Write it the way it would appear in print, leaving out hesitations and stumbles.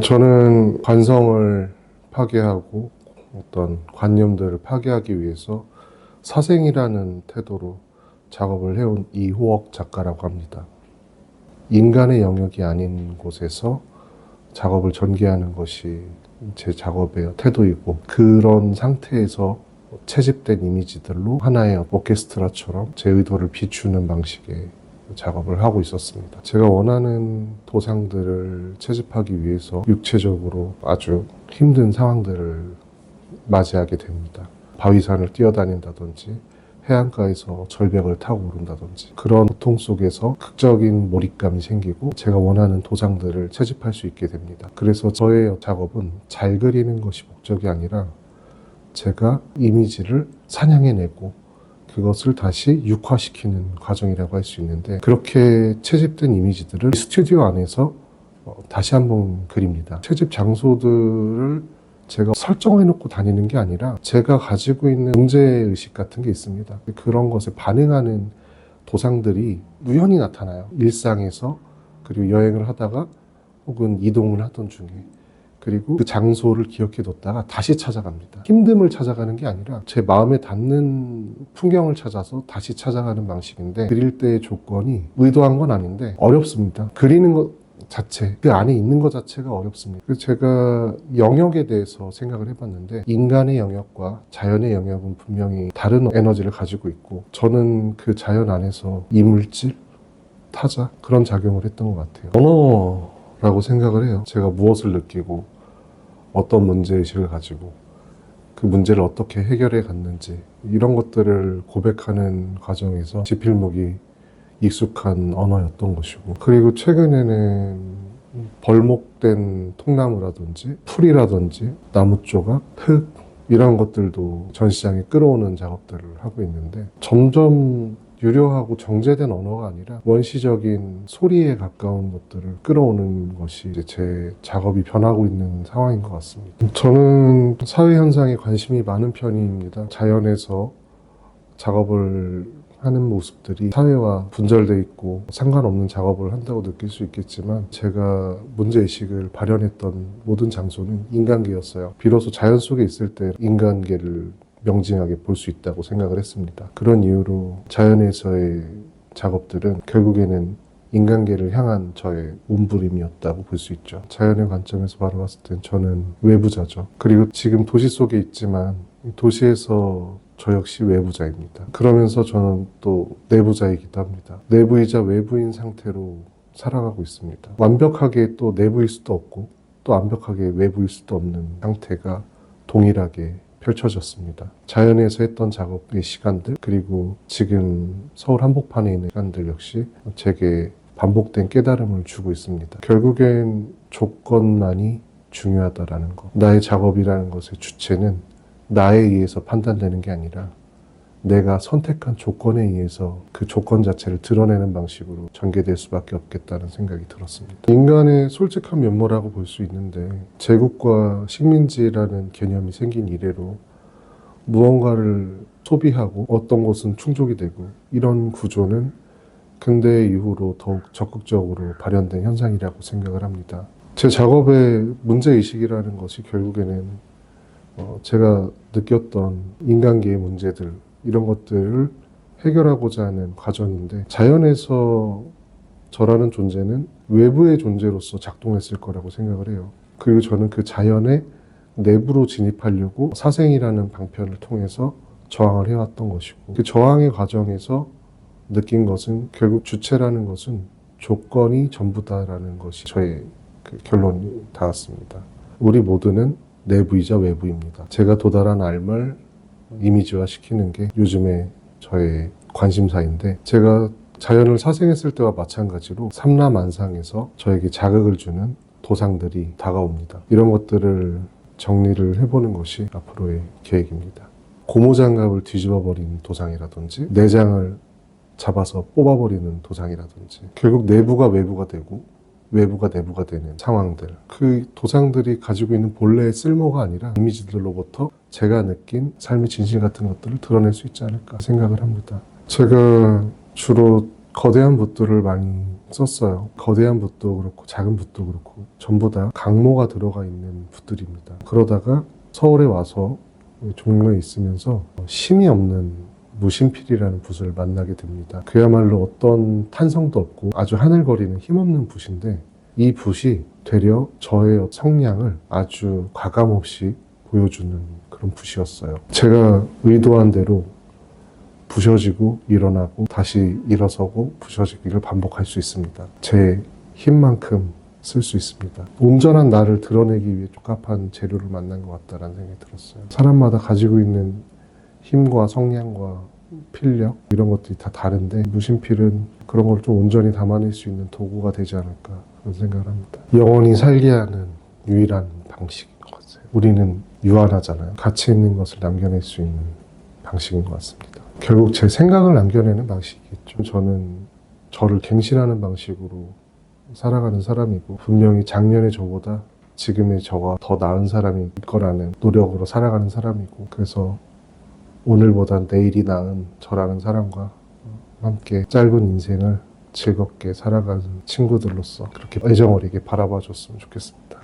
저는 관성을 파괴하고 어떤 관념들을 파괴하기 위해서 사생이라는 태도로 작업을 해온 이호억 작가라고 합니다. 인간의 영역이 아닌 곳에서 작업을 전개하는 것이 제 작업의 태도이고, 그런 상태에서 채집된 이미지들로 하나의 오케스트라처럼 제 의도를 비추는 방식의 작업을 하고 있었습니다. 제가 원하는 도상들을 채집하기 위해서 육체적으로 아주 힘든 상황들을 맞이하게 됩니다. 바위산을 뛰어다닌다든지 해안가에서 절벽을 타고 오른다든지, 그런 고통 속에서 극적인 몰입감이 생기고 제가 원하는 도상들을 채집할 수 있게 됩니다. 그래서 저의 작업은 잘 그리는 것이 목적이 아니라 제가 이미지를 사냥해내고 그것을 다시 육화시키는 과정이라고 할 수 있는데, 그렇게 채집된 이미지들을 스튜디오 안에서 다시 한번 그립니다. 채집 장소들을 제가 설정해놓고 다니는 게 아니라 제가 가지고 있는 문제의식 같은 게 있습니다. 그런 것에 반응하는 도상들이 우연히 나타나요. 일상에서, 그리고 여행을 하다가 혹은 이동을 하던 중에, 그리고 그 장소를 기억해 뒀다가 다시 찾아갑니다. 힘듦을 찾아가는 게 아니라 제 마음에 닿는 풍경을 찾아서 다시 찾아가는 방식인데, 그릴 때의 조건이 의도한 건 아닌데 어렵습니다. 그리는 것 자체, 그 안에 있는 것 자체가 어렵습니다. 그래서 제가 영역에 대해서 생각을 해봤는데, 인간의 영역과 자연의 영역은 분명히 다른 에너지를 가지고 있고, 저는 그 자연 안에서 이물질, 타자, 그런 작용을 했던 것 같아요. 언어라고 생각을 해요. 제가 무엇을 느끼고 어떤 문제의식을 가지고 그 문제를 어떻게 해결해 갔는지, 이런 것들을 고백하는 과정에서 지필목이 익숙한 언어였던 것이고, 그리고 최근에는 벌목된 통나무라든지 풀이라든지 나무 조각, 흙, 이런 것들도 전시장에 끌어오는 작업들을 하고 있는데, 점점 유려하고 정제된 언어가 아니라 원시적인 소리에 가까운 것들을 끌어오는 것이 이제 제 작업이 변하고 있는 상황인 것 같습니다. 저는 사회현상에 관심이 많은 편입니다. 자연에서 작업을 하는 모습들이 사회와 분절돼 있고 상관없는 작업을 한다고 느낄 수 있겠지만, 제가 문제의식을 발현했던 모든 장소는 인간계였어요. 비로소 자연 속에 있을 때 인간계를 명징하게 볼 수 있다고 생각을 했습니다. 그런 이유로 자연에서의 작업들은 결국에는 인간계를 향한 저의 몸부림이었다고 볼 수 있죠. 자연의 관점에서 바라봤을 땐 저는 외부자죠. 그리고 지금 도시 속에 있지만 도시에서 저 역시 외부자입니다. 그러면서 저는 또 내부자이기도 합니다. 내부이자 외부인 상태로 살아가고 있습니다. 완벽하게 또 내부일 수도 없고 또 완벽하게 외부일 수도 없는 상태가 동일하게 펼쳐졌습니다. 자연에서 했던 작업의 시간들, 그리고 지금 서울 한복판에 있는 시간들 역시 제게 반복된 깨달음을 주고 있습니다. 결국엔 조건만이 중요하다라는 것. 나의 작업이라는 것의 주체는 나에 의해서 판단되는 게 아니라 내가 선택한 조건에 의해서 그 조건 자체를 드러내는 방식으로 전개될 수밖에 없겠다는 생각이 들었습니다. 인간의 솔직한 면모라고 볼 수 있는데, 제국과 식민지라는 개념이 생긴 이래로 무언가를 소비하고 어떤 것은 충족이 되고, 이런 구조는 근대 이후로 더욱 적극적으로 발현된 현상이라고 생각을 합니다. 제 작업의 문제의식이라는 것이 결국에는 제가 느꼈던 인간계의 문제들, 이런 것들을 해결하고자 하는 과정인데, 자연에서 저라는 존재는 외부의 존재로서 작동했을 거라고 생각을 해요. 그리고 저는 그 자연의 내부로 진입하려고 사생이라는 방편을 통해서 저항을 해왔던 것이고, 그 저항의 과정에서 느낀 것은 결국 주체라는 것은 조건이 전부다라는 것이 저의 그 결론이 닿았습니다. 우리 모두는 내부이자 외부입니다. 제가 도달한 알을 이미지화 시키는 게 요즘의 저의 관심사인데, 제가 자연을 사생했을 때와 마찬가지로 삼라만상에서 저에게 자극을 주는 도상들이 다가옵니다. 이런 것들을 정리를 해보는 것이 앞으로의 계획입니다. 고무장갑을 뒤집어버리는 도상이라든지, 내장을 잡아서 뽑아버리는 도상이라든지, 결국 내부가 외부가 되고 외부가 내부가 되는 상황들, 그 도상들이 가지고 있는 본래의 쓸모가 아니라 이미지들로부터 제가 느낀 삶의 진실 같은 것들을 드러낼 수 있지 않을까 생각을 합니다. 제가 주로 거대한 붓들을 많이 썼어요. 거대한 붓도 그렇고 작은 붓도 그렇고 전부 다 강모가 들어가 있는 붓들입니다. 그러다가 서울에 와서 종로에 있으면서 심이 없는 무심필이라는 붓을 만나게 됩니다. 그야말로 어떤 탄성도 없고 아주 하늘거리는 힘없는 붓인데, 이 붓이 되려 저의 성량을 아주 과감없이 보여주는 그런 붓이었어요. 제가 의도한 대로 부셔지고 일어나고 다시 일어서고 부셔지기를 반복할 수 있습니다. 제 힘만큼 쓸 수 있습니다. 온전한 나를 드러내기 위해 적합한 재료를 만난 것 같다라는 생각이 들었어요. 사람마다 가지고 있는 힘과 성량과 필력 이런 것들이 다 다른데, 무심필은 그런 걸 좀 온전히 담아낼 수 있는 도구가 되지 않을까 그런 생각을 합니다. 영원히 살게 하는 유일한 방식인 것 같아요. 우리는 유한하잖아요. 가치 있는 것을 남겨낼 수 있는 방식인 것 같습니다. 결국 제 생각을 남겨내는 방식이겠죠. 저는 저를 갱신하는 방식으로 살아가는 사람이고, 분명히 작년의 저보다 지금의 저가 더 나은 사람일 거라는 노력으로 살아가는 사람이고, 그래서 오늘보단 내일이 나은 저라는 사람과 함께 짧은 인생을 즐겁게 살아가는 친구들로서 그렇게 애정 어리게 바라봐 줬으면 좋겠습니다.